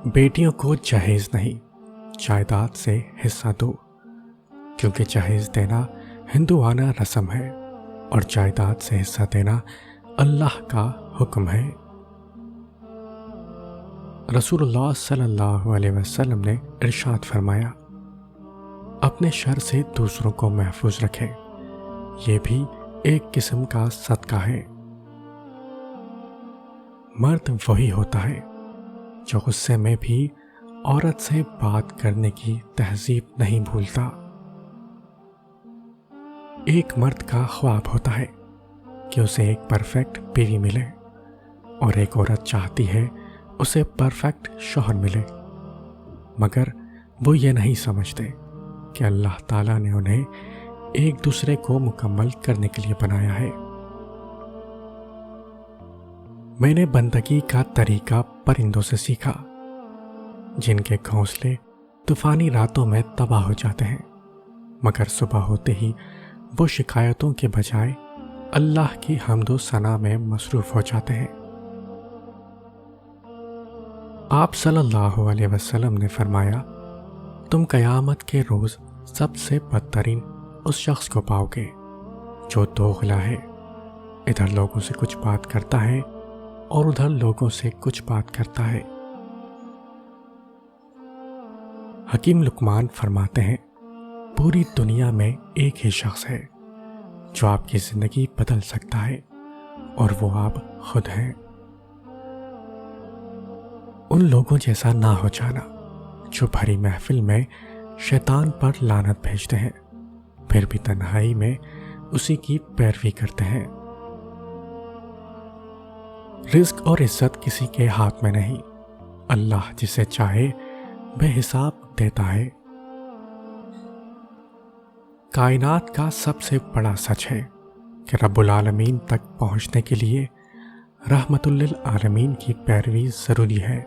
بیٹیوں کو جہیز نہیں جائیداد سے حصہ دو، کیونکہ جہیز دینا ہندوانہ رسم ہے اور جائیداد سے حصہ دینا اللہ کا حکم ہے۔ رسول اللہ صلی اللہ علیہ وسلم نے ارشاد فرمایا، اپنے شر سے دوسروں کو محفوظ رکھیں، یہ بھی ایک قسم کا صدقہ ہے۔ مرد وہی ہوتا ہے جو غصے میں بھی عورت سے بات کرنے کی تہذیب نہیں بھولتا۔ ایک مرد کا خواب ہوتا ہے کہ اسے ایک پرفیکٹ بیوی ملے، اور ایک عورت چاہتی ہے اسے پرفیکٹ شوہر ملے، مگر وہ یہ نہیں سمجھتے کہ اللہ تعالیٰ نے انہیں ایک دوسرے کو مکمل کرنے کے لیے بنایا ہے۔ میں نے بندگی کا طریقہ پرندوں سے سیکھا، جن کے گھونسلے طوفانی راتوں میں تباہ ہو جاتے ہیں، مگر صبح ہوتے ہی وہ شکایتوں کے بجائے اللہ کی حمد و ثنا میں مصروف ہو جاتے ہیں۔ آپ صلی اللہ علیہ وسلم نے فرمایا، تم قیامت کے روز سب سے بدترین اس شخص کو پاؤ گے جو دوغلا ہے، ادھر لوگوں سے کچھ بات کرتا ہے اور ادھر لوگوں سے کچھ بات کرتا ہے۔ حکیم لقمان فرماتے ہیں، پوری دنیا میں ایک ہی شخص ہے جو آپ کی زندگی بدل سکتا ہے، اور وہ آپ خود ہیں۔ ان لوگوں جیسا نہ ہو جانا جو بھری محفل میں شیطان پر لعنت بھیجتے ہیں، پھر بھی تنہائی میں اسی کی پیروی کرتے ہیں۔ رزق اور عزت کسی کے ہاتھ میں نہیں، اللہ جسے چاہے بے حساب دیتا ہے۔ کائنات کا سب سے بڑا سچ ہے کہ رب العالمین تک پہنچنے کے لیے رحمت للعالمین کی پیروی ضروری ہے۔